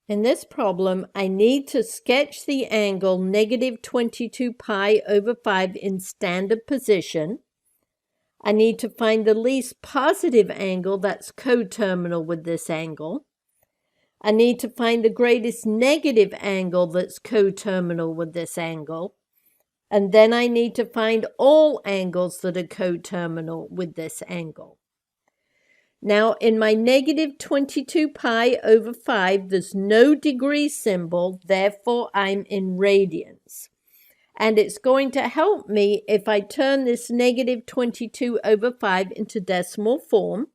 In this problem, I need to sketch the angle negative 22 pi over 5 in standard position. I need to find the least positive angle that's coterminal with this angle. I need to find the greatest negative angle that's coterminal with this angle. And then I need to find all angles that are coterminal with this angle. Now, in my negative 22 pi over 5, there's no degree symbol, therefore I'm in radians. And it's going to help me if I turn this negative 22 over 5 into decimal form.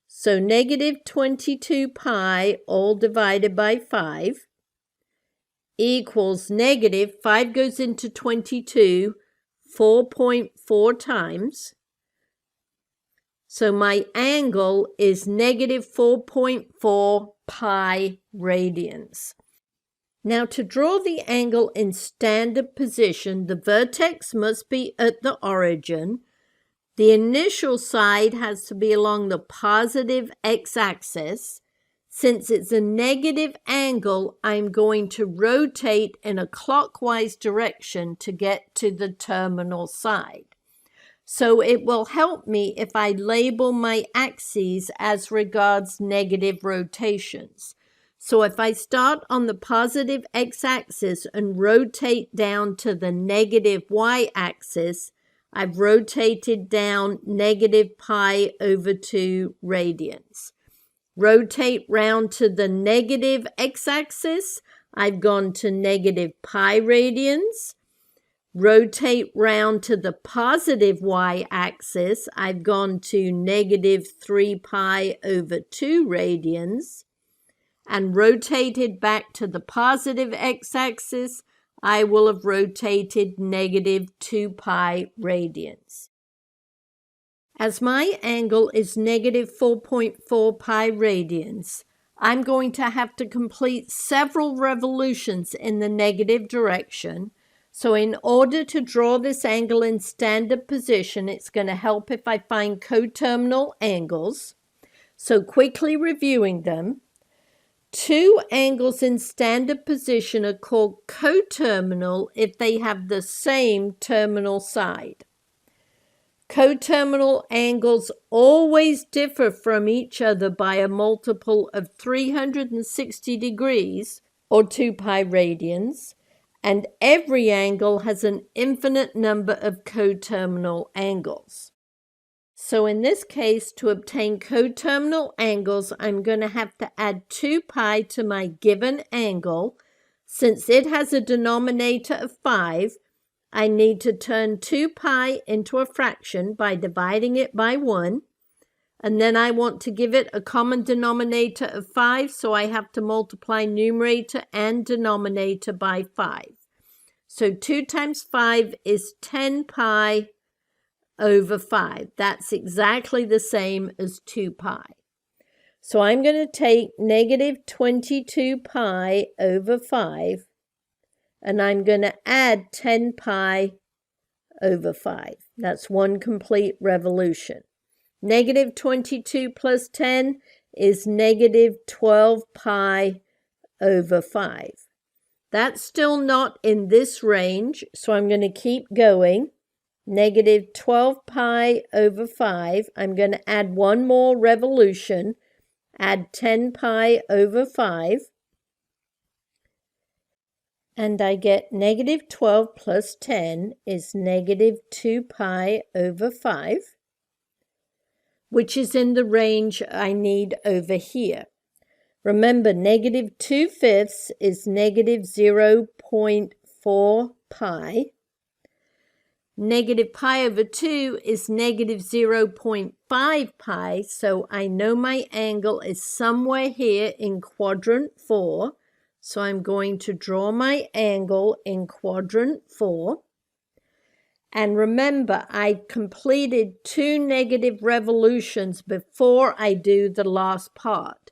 So negative 22 pi all divided by 5 equals negative, 5 goes into 22, 4.4 times. So my angle is negative 4.4 pi radians. Now to draw the angle in standard position, the vertex must be at the origin. The initial side has to be along the positive x-axis. Since it's a negative angle, I'm going to rotate in a clockwise direction to get to the terminal side. So it will help me if I label my axes as regards negative rotations. So if I start on the positive x-axis and rotate down to the negative y-axis, I've rotated down negative pi over 2 radians. Rotate round to the negative x-axis, I've gone to negative pi radians. Rotate round to the positive y-axis, I've gone to negative 3 pi over 2 radians. And rotated back to the positive x-axis, I will have rotated negative 2 pi radians. As my angle is negative 4.4 pi radians, I'm going to have to complete several revolutions in the negative direction. So in order to draw this angle in standard position, it's going to help if I find coterminal angles. So quickly reviewing them, two angles in standard position are called coterminal if they have the same terminal side. Coterminal angles always differ from each other by a multiple of 360 degrees, or 2 pi radians, and every angle has an infinite number of coterminal angles. So in this case, to obtain coterminal angles, I'm going to have to add 2 pi to my given angle. Since it has a denominator of 5, I need to turn 2 pi into a fraction by dividing it by 1. And then I want to give it a common denominator of 5, so I have to multiply numerator and denominator by 5. So 2 times 5 is 10 pi over 5. That's exactly the same as 2 pi. So I'm going to take negative 22 pi over 5, and I'm going to add 10 pi over 5. That's one complete revolution. Negative 22 plus 10 is negative 12 pi over 5. That's still not in this range, so I'm going to keep going. Negative 12 pi over 5. I'm going to add one more revolution. Add 10 pi over 5. And I get negative 12 plus 10 is negative 2 pi over 5, which is in the range I need over here. Remember, negative 2/5 is negative 0.4 pi. Negative pi over 2 is negative 0.5 pi, so I know my angle is somewhere here in quadrant 4. So I'm going to draw my angle in quadrant 4. And remember, I completed 2 negative revolutions before I do the last part.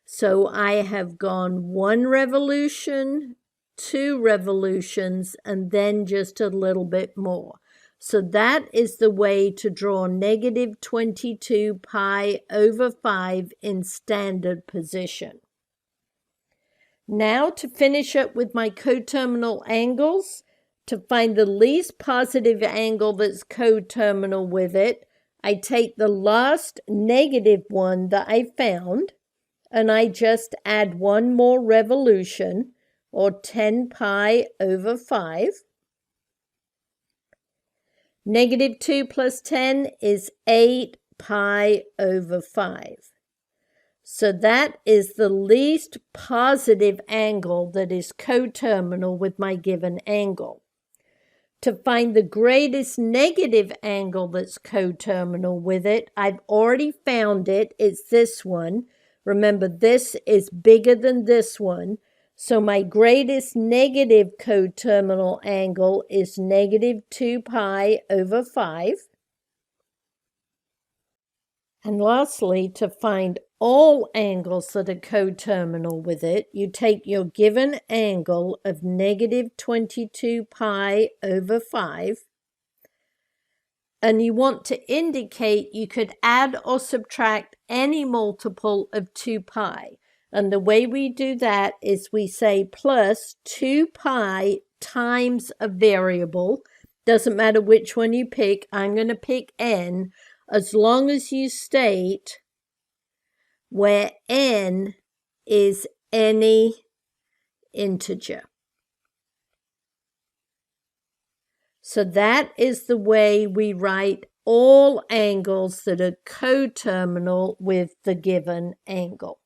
So I have gone 1 revolution, 2 revolutions, and then just a little bit more. So that is the way to draw negative 22 pi over 5 in standard position. Now to finish up with my coterminal angles, to find the least positive angle that's coterminal with it, I take the last negative one that I found, and I just add one more revolution, or 10 pi over 5. Negative 2 plus 10 is 8 pi over 5. So that is the least positive angle that is coterminal with my given angle. To find the greatest negative angle that's coterminal with it, I've already found it. It's this one. Remember, this is bigger than this one. So my greatest negative coterminal angle is negative 2 pi over 5. And lastly, to find all angles that are coterminal with it, you take your given angle of negative 22 pi over 5, and you want to indicate you could add or subtract any multiple of 2 pi. And the way we do that is we say plus 2 pi times a variable. Doesn't matter which one you pick. I'm going to pick n, as long as you state where n is any integer. So that is the way we write all angles that are coterminal with the given angle.